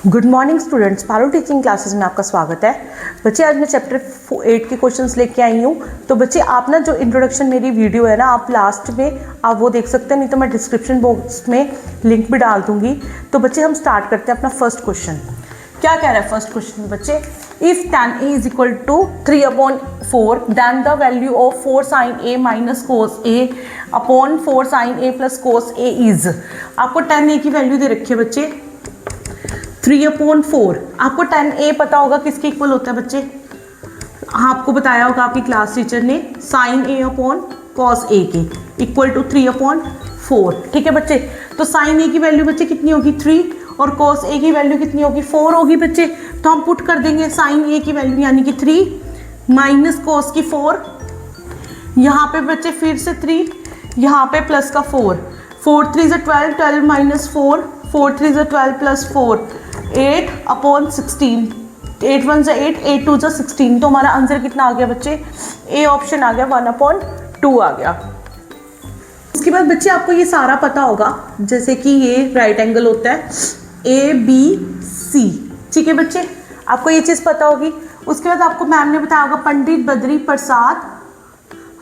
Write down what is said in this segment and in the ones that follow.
Good morning students, पारो teaching classes में आपका स्वागत है। बच्चे आज मैं चैप्टर 8 के क्वेश्चंस लेके आई हूँ। तो बच्चे आप ना जो इंट्रोडक्शन मेरी वीडियो है ना, आप लास्ट में आप वो देख सकते हैं, नहीं तो मैं डिस्क्रिप्शन बॉक्स में लिंक भी डाल दूंगी। तो बच्चे हम स्टार्ट करते हैं अपना फर्स्ट क्वेश्चन। क्या कह रहा है फर्स्ट क्वेश्चन में बच्चे, if tan a is equal to 3/4 then the value of 4 sin a minus cos a upon 4 sin a plus cos a is. आपको tan a की वैल्यू दे रखी है बच्चे 3/4। आपको tan a पता होगा किसके इक्वल होता है बच्चे, आपको बताया होगा आपकी क्लास टीचर ने, sin a upon cos a के इक्वल टू 3/4। ठीक है बच्चे, तो sin a की वैल्यू बच्चे कितनी होगी 3 और cos a की वैल्यू कितनी होगी 4 होगी बच्चे। तो हम पुट कर देंगे sin a की वैल्यू यानी कि 3 माइनस cos की 4, यहाँ पे बच्चे फिर से 3, यहाँ पे प्लस का 4 3 = 12, 12 माइनस 4 3 = 12 प्लस 4 8/16, 8 1 = 8, 8 2 = 16। तो हमारा आंसर कितना आ गया बच्चे, ए ऑप्शन आ गया 1/2 आ गया। उसके बाद बच्चे आपको ये सारा पता होगा, जैसे कि ये राइट एंगल होता है ABC। ठीक है बच्चे, आपको ये चीज़ पता होगी। उसके बाद आपको मैम ने बताया होगा पंडित बद्री प्रसाद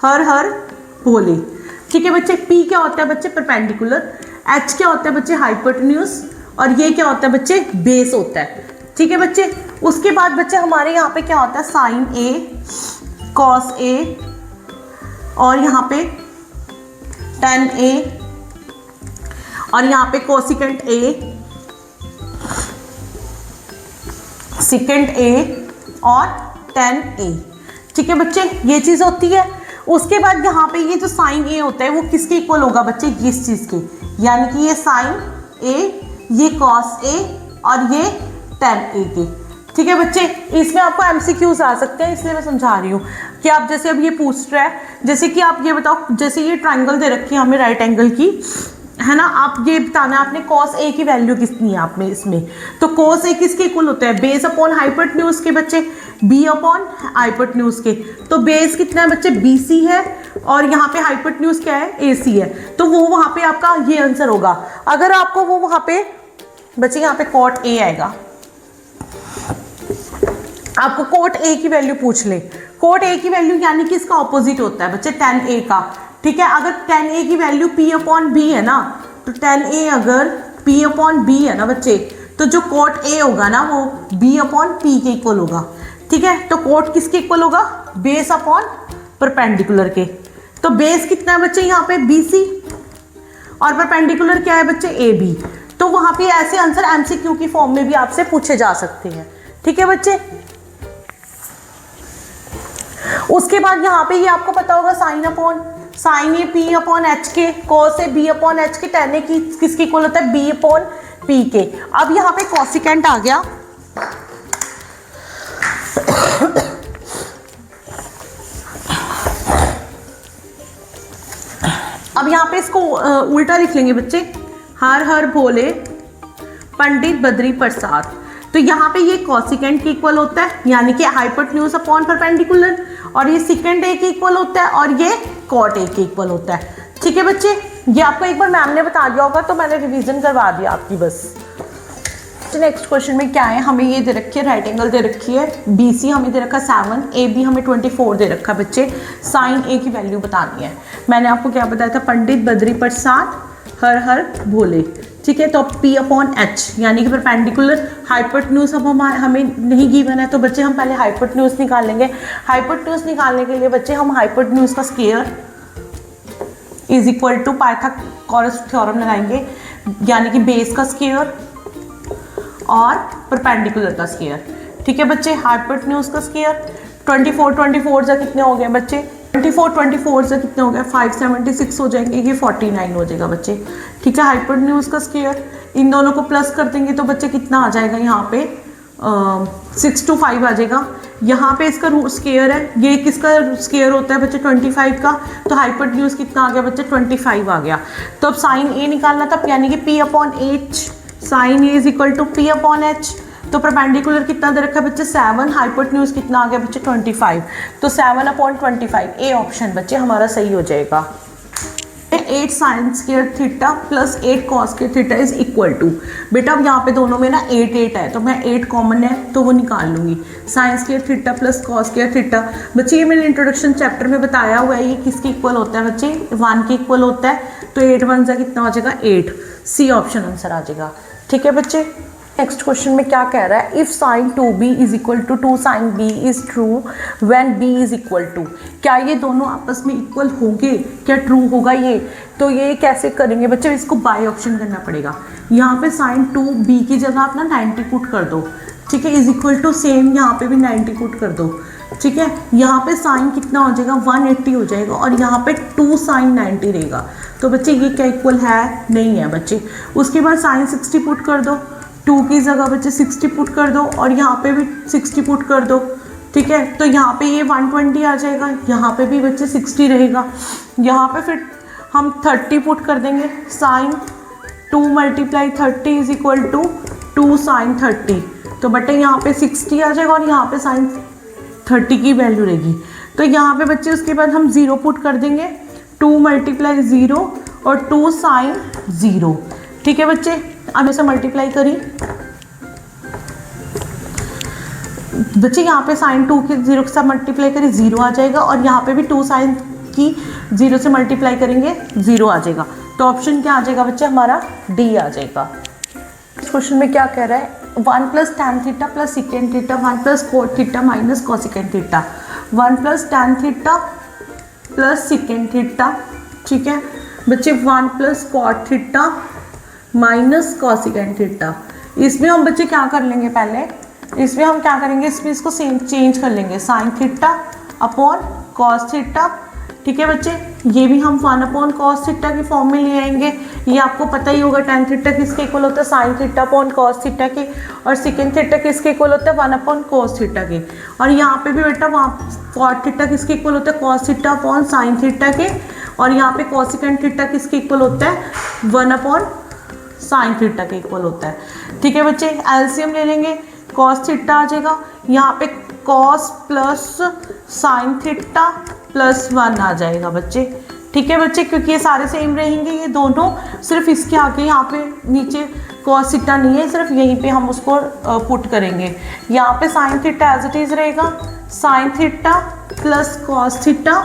हर हर भोले। ठीक है बच्चे, P क्या होता है बच्चे परपेंडिकुलर, H क्या होता है बच्चे हाइपोटेन्यूज, और ये क्या होता है बच्चे बेस होता है। ठीक है बच्चे, उसके बाद बच्चे हमारे यहाँ पे क्या होता है साइन A कॉस A और यहाँ पे tan A और यहाँ पे कोसिकेंट A सिकेंट A और tan A। ठीक है बच्चे, ये चीज़ होती है। उसके बाद यहाँ पे ये जो साइन A होता है वो किसके इक्वल होगा बच्चे, इस चीज़ के, यानी कि ये साइन A, ये cos A और ये tan A के। ठीक है बच्चे, इसमें आपको MCQs आ सकते हैं, इसलिए मैं समझा रही हूँ कि आप जैसे अब ये पूछ रहा है, जैसे कि आप ये बताओ, जैसे ये ट्रायंगल दे रखी है हमें राइट एंगल की, है ना, आप ये बताना आपने cos A की वैल्यू कितनी है आप में इसमें। तो cos A किसके इक्वल होता है, बेस अपॉन हाइपोटेन्यूज के बच्चे, B अपॉन हाइपोटेन्यूज के। तो बेस कितना है बच्चे BC है और यहाँ पे हाइपोटेन्यूज क्या है AC है। तो वो वहाँ पे आपका ये आंसर होगा। अगर आपको वो वहाँ पे बच्चे यहाँ पे cot A आएगा, आपको cot A की वैल्यू पूछ ले, cot A की वैल्यू यानी कि इसका ऑपोजिट होता है बच्चे tan A का। ठीक है, अगर tan A की वैल्यू P/B है ना, तो tan A अगर P/B है ना बच्चे, तो जो cot A होगा ना वो B/P के इक्वल होगा। ठीक है, तो cot किसके इक्वल होगा, बेस अपॉन परपेंडिकुलर के। तो बेस कितना है बच्चे यहाँ पे BC और परपेंडिकुलर क्या है बच्चे AB। तो वहाँ पे ऐसे आंसर MCQ की फॉर्म में भी आपसे पूछे जा सकते हैं। ठीक है बच्चे, उसके बाद यहाँ पे ये आपको पता होगा साइन A P/H के, cos A B/H के, tan A की किसके इक्वल होता है B/P के। अब यहाँ पे कोसिकेंट आ गया, अब यहाँ पे इसको उल्टा लिख लेंगे बच्चे, हर हर भोले पंडित बद्री प्रसाद। तो यहाँ पे ये कोसिकेंट के इक्वल होता है, यानी कि हाइपोटेन्यूज अपॉन परपेंडिकुलर, और ये सिकेंट A के इक्वल होता है और ये cot A के इक्वल होता है। ठीक है बच्चे, ये आपको एक बार मैम ने बता दिया होगा, तो मैंने रिवीजन करवा दिया आपकी बस। नेक्स्ट क्वेश्चन में क्या है, हमें ये दे रखी है राइट एंगल दे रखी है BC, हमें दे रखा 7, AB हमें 24 दे रखा है बच्चे। साइन A की वैल्यू बतानी है। मैंने आपको क्या बताया था, पंडित बद्री प्रसाद हर हर भोले। ठीक है, तो P/H यानी कि परपेंडिकुलर हाइपोटेन्यूज अब हमें नहीं गिवन है, तो बच्चे हम पहले हाइपोटेन्यूज निकाल लेंगे। हाइपोटेन्यूज निकालने के लिए बच्चे हम हाइपोटेन्यूज का square is equal to Pythagoras theorem लगाएंगे, यानी कि बेस का स्क्वायर और परपेंडिकुलर का स्क्वायर। ठीक है बच्चे, हाइपोटेन्यूज का स्क्वायर 24 से कितने हो गए बच्चे, 24 से कितने हो गए 576 हो जाएंगे, ये 49 हो जाएगा बच्चे। ठीक है, हाइपोटेन्यूज का स्क्वायर, इन दोनों को प्लस कर देंगे तो बच्चे कितना आ जाएगा यहाँ पे 625 आ जाएगा। यहाँ पे इसका स्क्वायर है, ये किसका स्क्वायर होता है बच्चे 25 का, तो हाइपोटेन्यूज कितना आ गया बच्चे 25 आ गया। तो अब साइन A निकालना था, यानी कि P/H, sine A is equal to P/H। तो परपेंडिकुलर कितना दे रखा है बच्चे 7, हाइपोटेन्यूज कितना आ गया बच्चे 25, तो 7/25 ए ऑप्शन बच्चे हमारा सही हो जाएगा। है 8 sine square theta plus 8 cos square theta is equal to, बेटा अब यहाँ पे दोनों में ना 8 8 है तो मैं 8 कॉमन है तो वो निकाल लूँगी। Sign square theta plus cos square theta, बच्चे ये मैंने इंट्रोडक्शन चैप्टर में बताया हुआ है, ये किसके इक्वल होता है बच्चे, 1 के इक्वल होता है। तो 8 1 जा कितना हो जाएगा 8, सी ऑप्शन आंसर आ जाएगा। ठीक है बच्चे, नेक्स्ट क्वेश्चन में क्या कह रहा है, if sine 2b is equal to 2 sine b is true when b is equal to, क्या ये दोनों आपस में इक्वल होंगे, क्या ट्रू होगा ये, तो ये कैसे करेंगे बच्चे, इसको बाय ऑप्शन करना पड़ेगा। यहाँ पे साइन 2b की जगह आप ना 90 पुट कर दो, ठीक है, इज इक्वल टू सेम यहाँ पे भी 90 पुट कर दो, ठीक है। यहाँ पे साइन कितना हो जाएगा 180 हो जाएगा और यहाँ पे 2 साइन 90 रहेगा, तो बच्चे ये क्या इक्वल है, नहीं है बच्चे। उसके बाद साइन 60 पुट कर दो, 2 की जगह बच्चे 60 पुट कर दो और यहाँ पे भी 60 पुट कर दो, ठीक है। तो यहाँ पे ये 120 आ जाएगा, यहाँ पे भी बच्चे 60 रहेगा। यहाँ पे फिर हम 30 पुट कर देंगे, sine 2 multiply 30 is equal to 2 sine 30, तो बटे यहाँ पे 60 आ जाएगा और यहाँ पे साइन 30 की वैल्यू रहेगी। तो यहाँ पे बच्चे उसके बाद हम 0 पुट कर देंगे, 2 मल्टीप्लाई 0 और 2 साइन 0, ठीक है बच्चे। अब इसे मल्टीप्लाई करी बच्चे, यहाँ पे साइन 2 के 0 के साथ मल्टीप्लाई करी 0 आ जाएगा और यहाँ पे भी 2 साइन की 0 से मल्टीप्लाई करेंगे 0 आ जाएगा। तो ऑप्शन क्या आ जाएगा बच्चे हमारा, डी आ जाएगा। इस क्वेश्चन में क्या कह रहा है, 1 plus tan theta plus secant theta 1 plus cot theta minus cosecant theta, 1 plus tan theta plus secant theta, ठीक है बच्चे, 1 plus cot theta minus cosecant theta. इसमें हम बच्चे क्या कर लेंगे, पहले इसमें हम क्या करेंगे, इसमें इसको चेंज कर लेंगे, sine theta upon cos theta, ठीक है बच्चे। ये भी हम 1 अपॉन कॉस थीटा की फॉर्म में ले आएंगे, ये आपको पता ही होगा टैन थीटा किसके इक्वल होता है, sine theta upon cos theta के, और सेकेंड थीटा किसके इक्वल होता है 1 अपॉन कॉस थीटा के। और यहाँ पे भी बेटा वहाँ कॉट थीटा किसके इक्वल होता है, cos theta upon sine theta के, और यहाँ पे कोसिकेंड थीटा किसके इक्वल होता है 1 अपॉन साइन थीटा के इक्वल होता है, ठीक है बच्चे। एलसीएम ले लेंगे, कॉस थीटा आ जाएगा, यहाँ पे cos plus sign theta plus 1 आ जाएगा बच्चे, ठीक है बच्चे, क्योंकि ये सारे सेम रहेंगे ये दोनों, सिर्फ इसके आगे यहाँ पे नीचे कॉस थीटा नहीं है, सिर्फ यहीं पे हम उसको पुट करेंगे। यहाँ पे sine theta as it is रहेगा, sine theta plus cos theta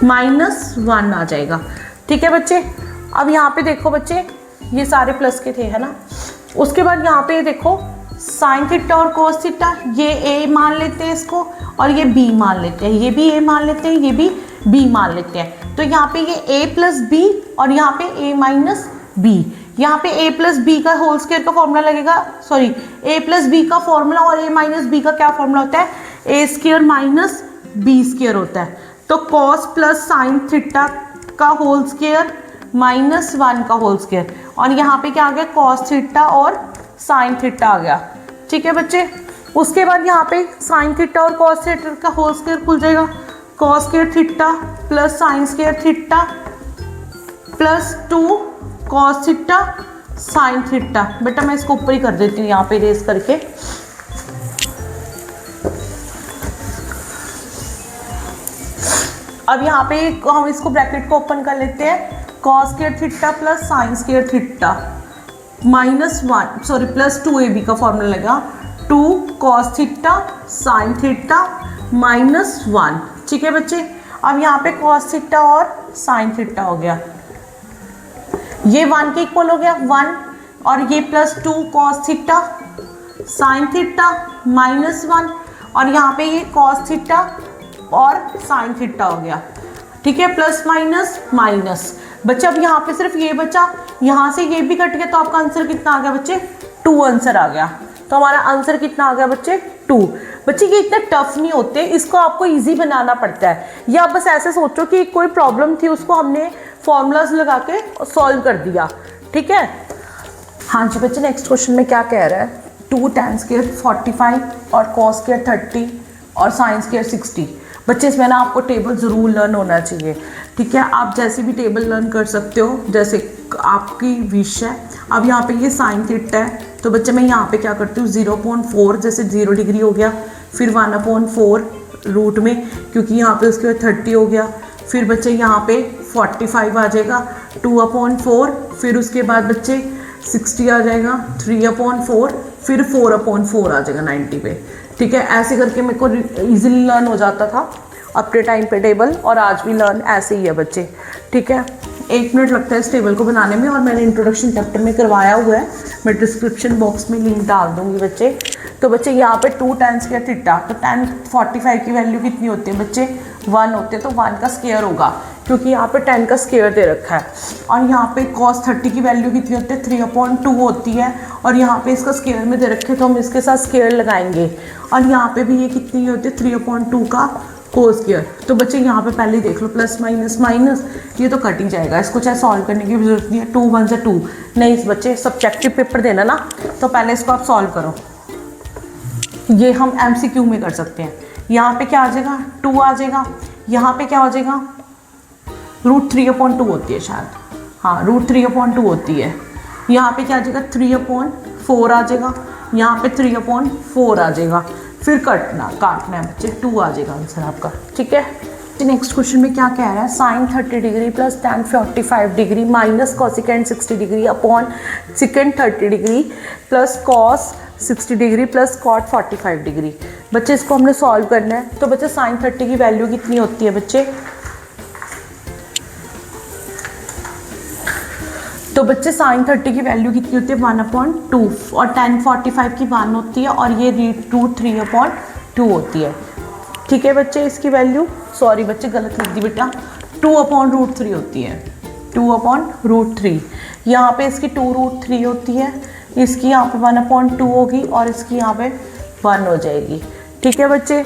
minus 1 आ जाएगा, ठीक है बच्चे। अब यहाँ पे देखो बच्चे, ये सारे प्लस के थे है ना, उसके बाद यहाँ पे देखो साइन थीटा और कोस थीटा, ये ए मान लेते हैं इसको और ये बी मान लेते हैं, ये भी ए मान लेते हैं, ये भी बी मान लेते हैं। तो यहाँ पे ये ए प्लस बी और यहाँ पे ए माइनस बी, यहाँ पे ए प्लस बी का होल स्क्वायर का फॉर्मूला लगेगा, सॉरी ए प्लस बी का फॉर्मूला और ए माइनस बी का क्या फॉर्मूला होता है, ए स्क्वायर माइनस बी स्क्वायर होता है। तो कॉस प्लस साइन थीटा का होल स्क्वायर माइनस 1 का होल स्क्वायर, और यहाँ पे क्या आ गया, कॉस थीटा और साइन थीटा आ गया, ठीक है बच्चे। उसके बाद यहाँ पे साइन थीटा और कॉस थीटा का होल स्क्वायर खुल जाएगा, cos square theta plus sign square theta plus 2 cos theta sine theta. बेटा मैं इसको ऊपर ही कर देती हूँ यहाँ पे रेस करके, अब यहाँ पे हम इसको ब्रैकेट को ओपन कर लेते हैं, cos square theta plus sign square theta minus 1, sorry plus 2ab का फॉर्मूला लगा, 2 cos theta sine theta minus 1, ठीक है बच्चे। अब यहाँ पे कॉस थीटा और साइन थीटा हो गया, ये 1 के इक्वल हो गया 1, और ये plus 2 cos theta sine theta minus 1, और यहाँ पे ये कॉस थीटा और साइन थीटा हो गया, ठीक है, प्लस माइनस माइनस। बच्चे अब यहाँ पे सिर्फ ये बचा, यहाँ से ये भी कट गया, तो आपका आंसर कितना आ गया बच्चे, 2 आंसर आ गया। तो हमारा आंसर कितना आ गया बच्चे, 2। बच्चे ये इतने टफ नहीं होते, इसको आपको इजी बनाना पड़ता है, या आप बस ऐसे सोचो कि कोई प्रॉब्लम थी उसको हमने फॉर्मूलाज लगा के सॉल्व कर दिया, ठीक है। हाँ जी बच्चे, नेक्स्ट क्वेश्चन में क्या कह रहा है, 2 tan स्क्वायर 45 और cos स्क्वायर 30 और sin स्क्वायर 60। बच्चे इसमें ना आपको टेबल ज़रूर लर्न होना चाहिए, ठीक है। आप जैसे भी टेबल लर्न कर सकते हो, जैसे आपकी विश है। अब यहाँ पे ये साइन थीटा है, तो बच्चे मैं यहाँ पे क्या करती हूँ, 0.4 जैसे 0 डिग्री हो गया, फिर 1/4 रूट में, क्योंकि यहाँ पे उसके बाद 30 हो गया, फिर बच्चे यहाँ पे 45 आ जाएगा 2/4, फिर उसके बाद बच्चे 60 आ जाएगा 3/4, फिर 4/4 आ जाएगा 90 पे। ठीक है, ऐसे करके मेरे को इजीली लर्न हो जाता था अपने टाइम पे टेबल, और आज भी लर्न ऐसे ही है बच्चे। ठीक है, 1 मिनट लगता है इस टेबल को बनाने में, और मैंने इंट्रोडक्शन चैप्टर में करवाया हुआ है, मैं डिस्क्रिप्शन बॉक्स में लिंक डाल दूंगी बच्चे। तो बच्चे यहाँ पे 2 tan स्क्वायर थीटा, तो tan 45 की वैल्यू कितनी होती है बच्चे 1 होते हैं, तो 1 का स्क्वायर होगा क्योंकि यहाँ पे 10 का स्क्वायर दे रखा है। और यहाँ पे cos 30 की वैल्यू कितनी होती है 3/2 होती है, और यहाँ पे इसका स्क्वायर में दे रखे तो हम इसके साथ स्क्वायर लगाएंगे, और यहाँ पे भी ये कितनी होती है 3/2 का होल स्क्वायर। तो बच्चे यहाँ पे पहले ही देख लो प्लस माइनस माइनस, ये तो कट ही जाएगा, इसको चाहे सॉल्व करने की भी जरूरत नहीं है। 2 1 से 2 नहीं बच्चे, सब्जेक्टिव पेपर देना ना, तो पहले इसको आप सॉल्व करो। ये हम MCQ में कर सकते हैं। यहाँ पे क्या आ जाएगा 2 आ जाएगा, यहाँ पे क्या हो जाएगा √3/2 होती है शायद, हाँ √3/2 होती है। यहाँ पे क्या आ जाएगा 3/4 आ जाएगा, यहाँ पे 3/4 आ जाएगा, फिर काटना है बच्चे 2 आ जाएगा आंसर आपका। ठीक है, नेक्स्ट क्वेश्चन में क्या कह रहा है, sin 30 degree plus tan 45 degree minus cosecant 60 degree upon secant 30 degree plus cos 60 degree plus cot 45 degree. बच्चे इसको हमने सॉल्व करना है। तो बच्चे sin 30 की वैल्यू कितनी होती है बच्चे, तो बच्चे sin 30 की वैल्यू कितनी होती है 1/2, और tan 45 की 1 होती है, और ये √3/2 होती है। ठीक है बच्चे, इसकी वैल्यू सॉरी बच्चे गलत लिख दी बेटा, 2/√3 होती है, 2/√3। यहाँ पे इसकी 2√3 होती है, इसकी यहाँ पे 1/2 होगी, और इसकी यहाँ पे 1 हो जाएगी। ठीक है बच्चे,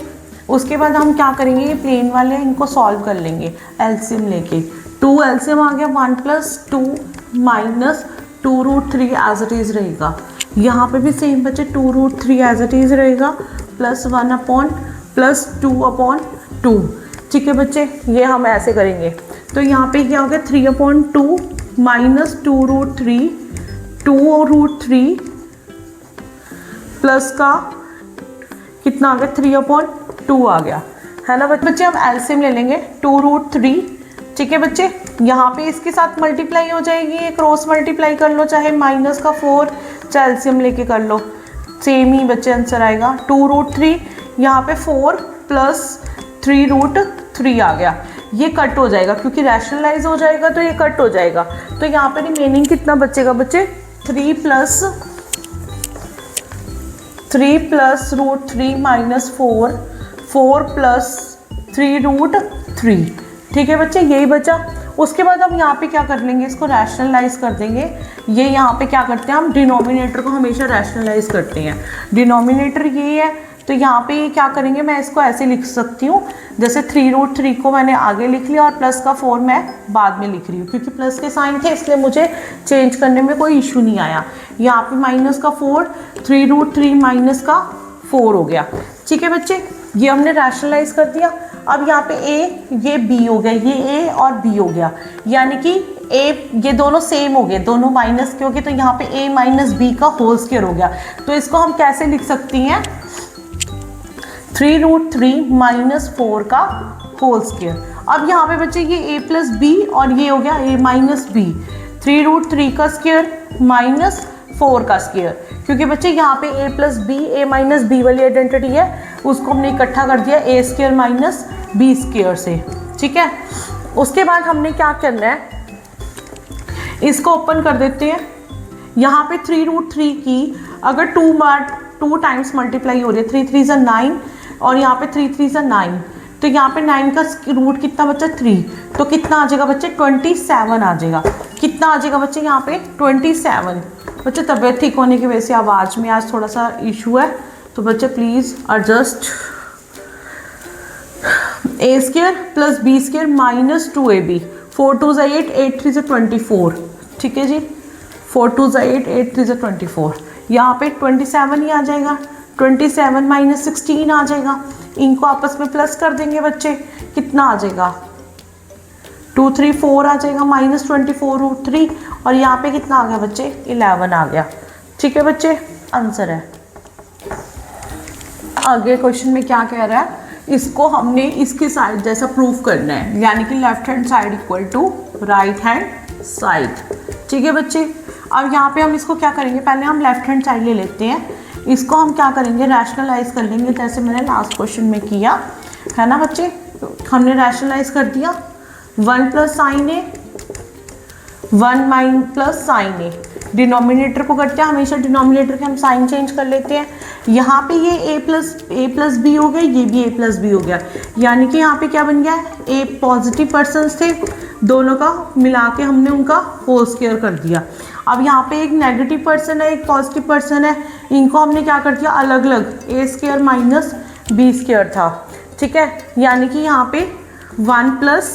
उसके बाद हम क्या करेंगे, ये प्लेन वाले इनको सॉल्व कर लेंगे एलसीएम लेके। 2 एलसीएम आ गया 1 + 2 माइनस 2√3 एज इट इज़ रहेगा। यहाँ पे भी सेम बच्चे 2√3 एज इट इज़ रहेगा, प्लस 2/2। ठीक है बच्चे, ये हम ऐसे करेंगे। तो यहाँ पे क्या हो गया 3/2 माइनस 2√3 प्लस का कितना आ गया 3/2 आ गया, है ना बच्चे। हम एलसीएम ले लेंगे 2√3। ठीक है बच्चे, यहाँ पे इसके साथ मल्टीप्लाई हो जाएगी, ये क्रॉस मल्टीप्लाई कर लो, चाहे माइनस का 4 चाहे एलसीएम लेके कर लो, सेम ही बच्चे आंसर आएगा। 2√3 यहाँ पे 4 प्लस 3√3 आ गया, ये कट हो जाएगा क्योंकि रैशनलाइज हो जाएगा तो ये कट हो जाएगा। तो यहाँ पे रिमेनिंग कितना बचेगा बच्चे 3 + √3 माइनस 4 + 3√3। ठीक है बच्चे, यही बचा। उसके बाद हम यहाँ पे क्या कर लेंगे, इसको रैशनलाइज कर देंगे। ये यहाँ पे क्या करते हैं हम, डिनोमिनेटर को हमेशा रैशनलाइज करते हैं। डिनोमिनेटर ये है, तो यहाँ पे क्या करेंगे, मैं इसको ऐसे लिख सकती हूँ, जैसे 3√3 को मैंने आगे लिख लिया और प्लस का 4 मैं बाद में लिख रही हूँ, क्योंकि प्लस के साइन थे इसलिए मुझे चेंज करने में कोई इशू नहीं आया। यहाँ पे माइनस का 4, 3√3 माइनस का 4 हो गया। ठीक है बच्चे, ये हमने रैशनलाइज कर दिया। अब यहाँ पे ए, ये बी हो गया, ये ए और बी हो गया, यानी कि ए, ये दोनों सेम हो गए, दोनों माइनस के हो गए, तो यहाँ पे ए माइनस बी का होल स्क्वायर हो गया। तो इसको हम कैसे लिख सकती हैं, 3√3 माइनस 4 का होल स्क्वायर। अब यहाँ पे बच्चे ये a + b और ये हो गया a - b, 3√3 का स्क्वायर माइनस 4 का स्क्वायर, क्योंकि बच्चे यहाँ पे a + b, a - b वाली आइडेंटिटी है, उसको हमने इकट्ठा कर दिया a² माइनस b² से। ठीक है, उसके बाद हमने क्या करना है, इसको ओपन कर देते हैं। यहाँ पे 3√3 की अगर 2 टाइम्स मल्टीप्लाई हो रही है, 3 3 = 9 और यहाँ पे 3 3 = 9, तो यहाँ पे 9 का रूट कितना बच्चा 3, तो कितना आ जाएगा बच्चे 27 आ जाएगा। कितना आ जाएगा बच्चे यहाँ पे 27। बच्चे तबीयत ठीक होने की वजह से आवाज़ में आज थोड़ा सा इशू है, तो बच्चे please adjust. a² + b² minus 2ab, 4 2 = 8, 8 3 = 24। ठीक है जी, 4 2 = 8, 8 3 = 24। यहाँ पे 27 ही आ जाएगा, 27 माइनस 16 आ जाएगा। इनको आपस में प्लस कर देंगे बच्चे, कितना आ जाएगा 2 3 4 आ जाएगा, माइनस 24√3, और यहाँ पे कितना आ गया बच्चे 11 आ गया। ठीक है बच्चे, आंसर है। आगे क्वेश्चन में क्या कह रहा है, इसको हमने इसके साइड जैसा प्रूफ करना है, यानी कि left hand side equal to right hand side. ठीक है बच्चे, अब यहाँ पे हम इसको क्या करेंगे, पहले हम लेफ्ट हैंड साइड ले लेते हैं, इसको हम क्या करेंगे रैशनलाइज कर लेंगे, जैसे मैंने लास्ट क्वेश्चन में किया है ना बच्चे। तो हमने रैशनलाइज कर दिया, 1 प्लस साइन ए 1 माइन प्लस साइन ए, डिनोमिनेटर को करते हैं हमेशा, डिनोमिनेटर के हम साइन चेंज कर लेते हैं। यहाँ पे ये a प्लस बी हो गया, ये भी a प्लस बी हो गया, यानी कि यहाँ पे क्या बन गया, a पॉजिटिव पर्सन्स थे, दोनों का मिला के हमने उनका होल स्क्वायर कर दिया। अब यहाँ पे एक नेगेटिव पर्सन है, एक पॉजिटिव पर्सन है, इनको हमने क्या कर दिया अलग अलग, a square minus B square था। ठीक है, यानी कि यहाँ पे 1 प्लस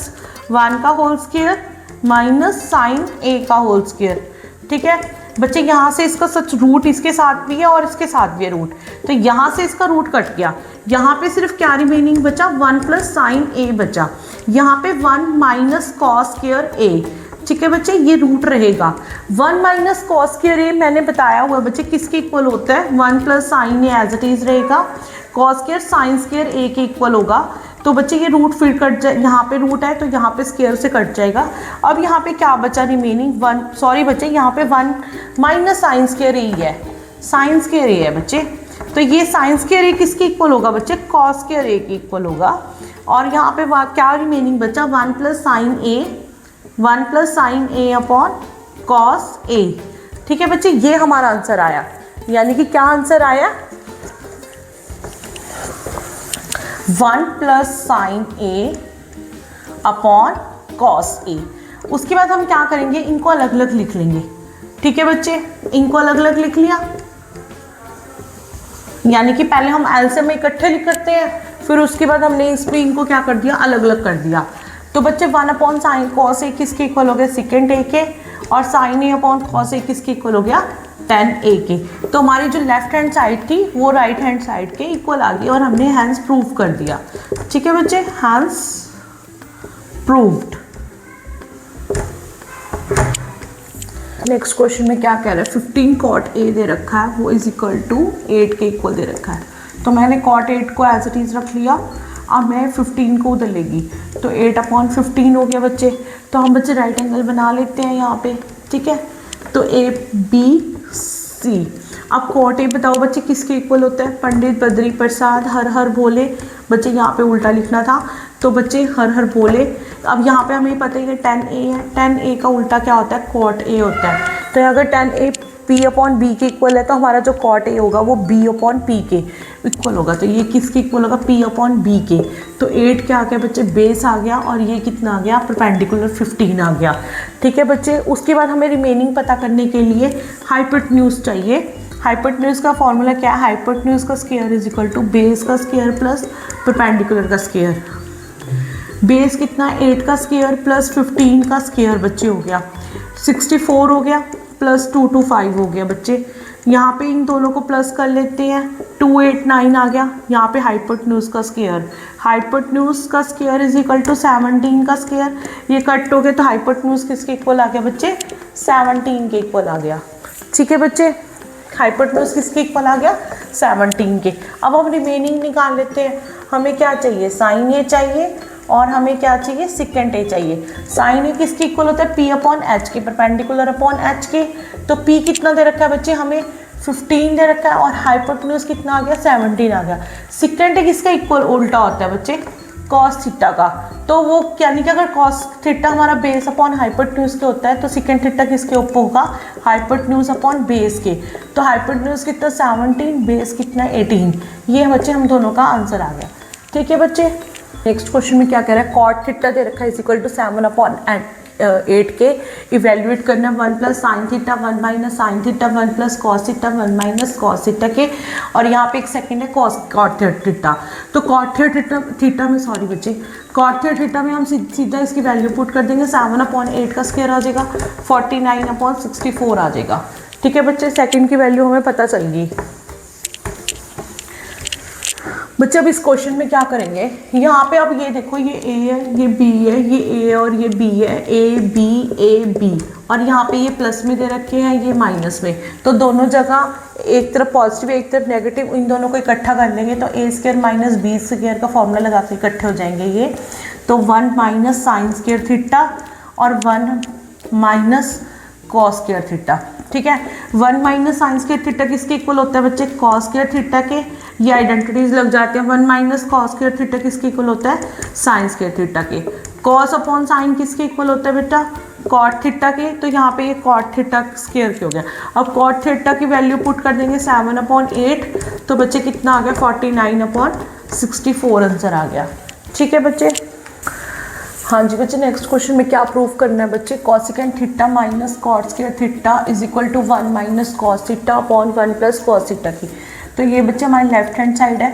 1 का whole square minus sine a का होल स्क्वायर। ठीक है बच्चे, यहाँ से इसका सच रूट इसके साथ भी है और इसके साथ भी है रूट, तो यहाँ से इसका रूट कट गया, यहाँ पे सिर्फ क्या रिमेनिंग बचा, 1 प्लस साइन ए बचा, यहाँ पे 1 माइनस कॉस स्क्वायर ए। ठीक है बच्चे, ये रूट रहेगा। 1 माइनस कॉस स्क्वायर ए मैंने बताया हुआ बच्चे किसके इक्वल होता है, 1 plus sine A as it is रहेगा, cos square sine square A के इक्वल होगा। तो बच्चे ये रूट फिर कट जाए, यहाँ पे रूट है तो यहाँ पे स्क्वायर से कट जाएगा। अब यहाँ पे क्या बचा रिमेनिंग, 1, सॉरी बच्चे यहाँ पे 1 माइनस साइन स्क्वायर ए है, साइन स्क्वायर ए है बच्चे, तो ये साइन स्क्वायर ए किसके इक्वल होगा बच्चे, कॉस स्क्वायर ए के इक्वल होगा। और यहाँ पे क्या रिमेनिंग बचा, 1 plus sine A upon cos A. ठीक है बच्चे, ये हमारा आंसर आया, यानी कि क्या आंसर आया, 1 plus sine A upon cos A. उसके बाद हम क्या करेंगे, इनको अलग अलग लिख लेंगे। ठीक है बच्चे, इनको अलग अलग लिख लिया, यानी कि पहले हम एलसीएम में इकट्ठे लिख करते हैं, फिर उसके बाद हमने इसमें इनको क्या कर दिया, अलग अलग कर दिया। तो बच्चे 1 अपॉन साइन कॉस ए किसके इक्वल हो गया, सेकेंड ए के, और sign A upon cos A किसके इक्वल हो गया, tan a के। तो हमारी जो लेफ्ट हैंड साइड थी वो राइट हैंड साइड के इक्वल आ गई और हमने हैंस प्रूव कर दिया। ठीक है बच्चे, हैंस प्रूव्ड। नेक्स्ट क्वेश्चन में क्या कह रहा है, 15 cot a दे रखा है, वो इज इक्वल टू 8 के इक्वल दे रखा है। तो मैंने cot 8 को एज इट इज रख लिया, अब मैं 15 को उधर लेगी, तो 8 अपॉन 15 हो गया बच्चे। तो हम बच्चे राइट एंगल बना लेते हैं यहाँ पे। ठीक है, तो ए बी सी। अब cot a बताओ बच्चे किसके इक्वल होता है, पंडित बद्री प्रसाद हर हर भोले। बच्चे यहाँ पे उल्टा लिखना था, तो बच्चे हर हर भोले। अब यहाँ पे हमें पता ही है tan a है, tan a का उल्टा क्या होता है, cot a होता है। तो अगर tan a p upon B के इक्वल है, तो हमारा जो cot a होगा वो b अपॉन p के इक्वल होगा। तो ये किसके इक्वल होगा, p अपॉन b के। तो 8 क्या आ गया बच्चे, बेस आ गया, और ये कितना आ गया, परपेंडिकुलर 15 आ गया। ठीक है बच्चे, उसके बाद हमें रिमेनिंग पता करने के लिए हाइपोटेन्यूज चाहिए। हाइपोटेन्यूज का फॉर्मूला क्या है, हाइपोटेन्यूज का square is equal to base का स्क्वायर प्लस परपेंडिकुलर का स्क्वायर। बेस कितना, 8 का स्क्वायर प्लस 15 का स्क्वायर बच्चे हो गया, 64 हो गया, प्लस 225 हो गया बच्चे। यहाँ पे इन दोनों को प्लस कर लेते हैं, 289 आ गया। यहाँ पे हाइपोटेन्यूज का स्क्वायर, हाइपोटेन्यूज का स्क्वायर इज इक्वल टू 17 का स्क्वायर। ये कट हो गया, तो हाइपोटेन्यूज किसके इक्वल आ गया बच्चे, 17 के इक्वल आ गया। ठीक है बच्चे, हाइपोटेन्यूज किसके इक्वल आ गया, 17 के। अब हम रिमेनिंग निकाल लेते हैं। हमें क्या चाहिए, साइन ए चाहिए, और हमें क्या चाहिए, सिकेंट ए चाहिए। साइन ए किसके इक्वल होता है, p अपॉन एच के, परपेंडिकुलर अपॉन एच के। तो p कितना दे रखा है बच्चे, हमें 15 दे रखा है, और हाइपोटेन्यूज कितना आ गया, 17 आ गया। सिकेंट ए किसका इक्वल उल्टा होता है बच्चे, कॉस थीटा का। तो वो यानी कि अगर कॉस थीटा हमारा बेस अपॉन हाइपोटेन्यूज के होता है, तो सिकेंट थीटा किसके ऊपर होगा, हाइपोटेन्यूज अपॉन बेस के। तो हाइपोटेन्यूज कितना 17, बेस कितना 18। ये बच्चे हम दोनों का आंसर आ गया। ठीक है बच्चे, नेक्स्ट क्वेश्चन में क्या कह रहा है, कॉट थीटा दे रखा है इज इक्वल टू 7 अपॉन 8 के। इवेल्युएट करना 1 plus sine theta 1 minus sine theta 1 plus cos theta 1 minus cos theta के, और यहाँ पे एक सेकंड है कॉट थीटा। तो कॉट थीटा में सॉरी बच्चे, कॉट थीटा में हम सीधा इसकी वैल्यू पुट कर देंगे, 7 अपॉन 8 का स्क्वायर आ जाएगा, 49 अपॉन 64 आ जाएगा। ठीक है बच्चे, सेकंड की वैल्यू हमें पता चल गई। बच्चे अब इस क्वेश्चन में क्या करेंगे, यहाँ पे अब ये देखो, ये ए है, ये बी है, ये ए और ये बी है, ए बी, और यहाँ पे ये प्लस में दे रखे हैं, ये माइनस में। तो दोनों जगह एक तरफ पॉजिटिव एक तरफ नेगेटिव, इन दोनों को इकट्ठा कर लेंगे तो ए स्क्वायर माइनस बी स्क्वायर का फॉर्मूला लगा के इकट्ठे हो जाएंगे ये। तो 1 माइनस साइन स्क्वायर थीटा और 1 माइनस कॉस स्क्वायर थीटा। ठीक है, 1 माइनस साइन स्क्वायर थीटा किसके इक्वल होता है बच्चे, कॉस स्क्वायर थीटा के। ये आइडेंटिटीज लग जाते हैं। 1 माइनस कॉस स्क्वायर थीटा किसके इक्वल होता है, साइन स्क्वायर थीटा के। कॉस अपॉन साइन किसके इक्वल होता है बेटा, कॉट थीटा के। तो यहाँ पे ये कॉट थीटा स्क्वायर के हो गया। अब कॉट थीटा की वैल्यू पुट कर देंगे 7/8, तो बच्चे कितना आ गया 49/64 आंसर आ गया। ठीक है बच्चे। हाँ जी बच्चे, नेक्स्ट क्वेश्चन में क्या प्रूव करना है बच्चे, cosecant theta minus cot square theta is equal to 1 minus cos theta upon 1 plus cos theta की। तो ये बच्चे हमारी लेफ्ट हैंड साइड है।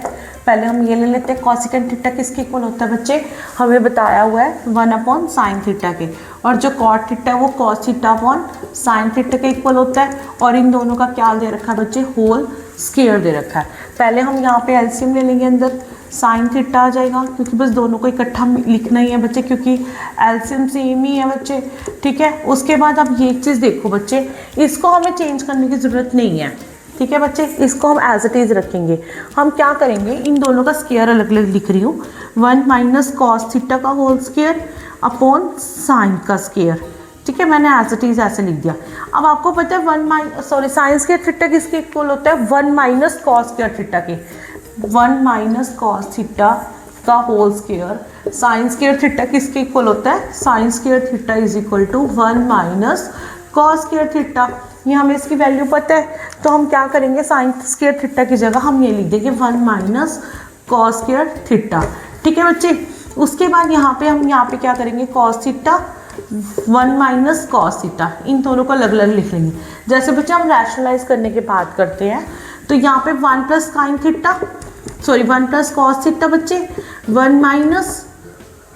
पहले हम ये ले लेते हैं, कॉसिकेंट थीटा किसके इक्वल होता है बच्चे, हमें बताया हुआ है 1 अपॉन साइन थीटा के, और जो कॉट थीटा है वो cos theta upon sine theta के इक्वल होता है। और इन दोनों का क्या दे रखा है बच्चे, होल स्क्वायर दे रखा है। पहले हम यहाँ पे एलसीएम ले लेंगे, अंदर साइन थीटा आ जाएगा, क्योंकि बस दोनों को इकट्ठा लिखना ही है बच्चे, क्योंकि एलसीएम सेम ही है बच्चे। ठीक है, उसके बाद अब ये चीज़ देखो बच्चे, इसको हमें चेंज करने की ज़रूरत नहीं है। ठीक है बच्चे, इसको हम एज इट इज़ रखेंगे। हम क्या करेंगे, इन दोनों का स्क्वायर अलग अलग लिख रही हूँ, 1 माइनस कॉस थीटा का होल स्क्वायर अपॉन साइन का स्क्वायर। ठीक है, मैंने एज इट इज़ ऐसे लिख दिया। अब आपको पता है साइन स्क्वायर थीटा किसके इक्वल होता है, 1 माइनस कॉस स्क्वायर थीटा के। 1 माइनस कॉस थीटा का whole square, sine square theta किसके इक्वल होता है, sine square theta is equal to 1 minus cos square theta. ये हमें इसकी वैल्यू पता है, तो हम क्या करेंगे, साइन स्क्वायर थीटा की जगह हम ये लिख देंगे 1 माइनस कॉस स्क्वायर थीटा। ठीक है बच्चे, उसके बाद यहाँ पे क्या करेंगे, cos theta 1 minus cos theta, इन दोनों को अलग अलग लिख लेंगे। जैसे बच्चे हम रैशनलाइज करने की बात करते हैं, तो यहाँ पे 1 plus sine theta, 1 plus cos theta बच्चे, 1 माइनस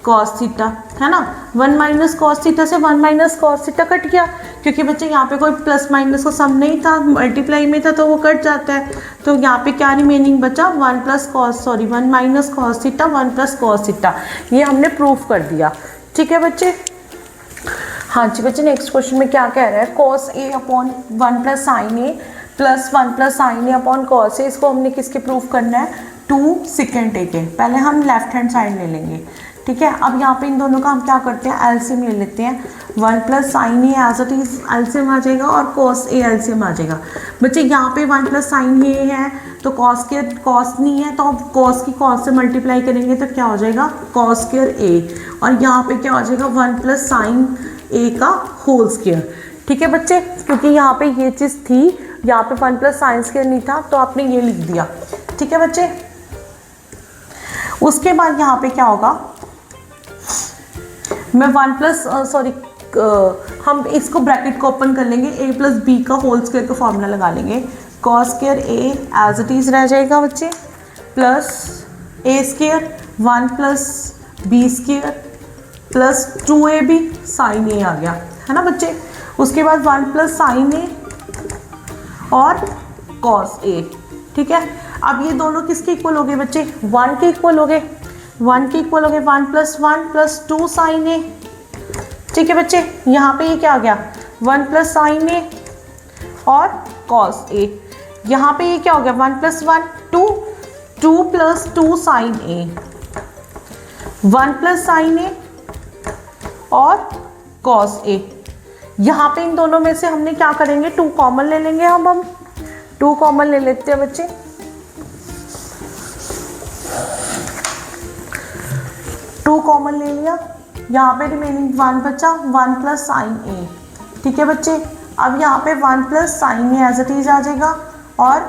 कॉस थीटा, है ना। 1 माइनस कॉस थीटा से 1 माइनस कॉस थीटा कट गया, क्योंकि बच्चे यहाँ पे कोई प्लस माइनस का सम नहीं था, मल्टीप्लाई में था, तो वो कट जाता है। तो यहाँ पे क्या रिमेनिंग बचा, 1 minus cos theta 1 plus cos theta. ये हमने प्रूफ कर दिया। ठीक है बच्चे। हाँ जी बच्चे, नेक्स्ट क्वेश्चन में क्या कह रहा है, cos A upon 1 plus sine A plus 1 plus sine A upon cos A. इसको हमने किसके प्रूफ करना है, 2 सेकेंड ए के। पहले हम लेफ्ट हैंड साइड ले लेंगे। ठीक है, अब यहाँ पे इन दोनों का हम क्या करते हैं, एलसीएम ले लेते हैं। 1 plus sine A as it is LCM आ जाएगा, और कॉस ए एलसीएम आ जाएगा। बच्चे यहाँ पे 1 प्लस साइन ए है, तो कॉस नहीं है, तो अब कॉस की कॉस से मल्टीप्लाई करेंगे तो क्या हो जाएगा, कॉस स्क्वायर ए। और यहाँ पे क्या हो जाएगा, 1 प्लस साइन ए का होल स्क्वायर। ठीक है बच्चे, क्योंकि यहाँ पे ये चीज़ थी, यहाँ पे 1 प्लस साइन स्क्वायर नहीं था, तो आपने ये लिख दिया। ठीक है बच्चे, उसके बाद यहाँ पे क्या होगा, मैं 1 प्लस हम इसको ब्रैकेट को ओपन कर लेंगे, a प्लस बी का होल स्क्वायर का फॉर्मूला लगा लेंगे। Cos square A as it is रह जाएगा बच्चे, plus A square 1 plus B square plus 2ab sine A आ गया, है ना बच्चे। उसके बाद 1 प्लस साइन ए और कॉस ए। ठीक है, अब ये दोनों किसके इक्वल हो गए बच्चे, 1 के इक्वल हो गए, 1 के इक्वल हो गए, 1 प्लस 1 प्लस 2 साइन ए। ठीक है बच्चे, यहाँ पे ये क्या आ गया, 1 प्लस साइन ए और कॉस ए। यहाँ पे ये क्या हो गया, 1 प्लस 1 2 प्लस 2 साइन ए, 1 प्लस साइन ए और कॉस ए। यहाँ पे इन दोनों में से हमने क्या करेंगे, 2 कॉमन ले लेंगे। हम 2 कॉमन ले लेते हैं बच्चे। 2 कॉमन ले लिया, यहाँ पे रिमेनिंग 1 बचा, 1 प्लस साइन ए। ठीक है बच्चे, अब यहाँ पे 1 plus sine A as it is आ जाएगा, और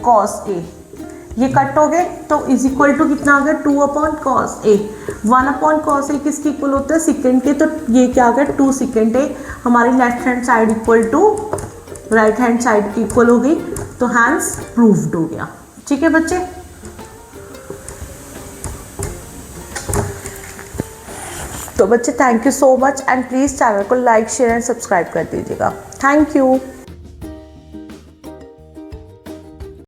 कॉस ए ये कट हो गए, तो इज इक्वल टू कितना आ गया, 2 upon cos A. 1 upon cos A किसके इक्वल होता है, सेकेंड के, तो ये क्या आ गया, 2 सेकेंड ए। हमारी left hand side equal to right hand side की इक्वल हो गई, तो हैंस प्रूव्ड हो गया। ठीक है बच्चे। तो बच्चे thank you so much, and please channel को लाइक शेयर एंड सब्सक्राइब कर दीजिएगा। Thank you.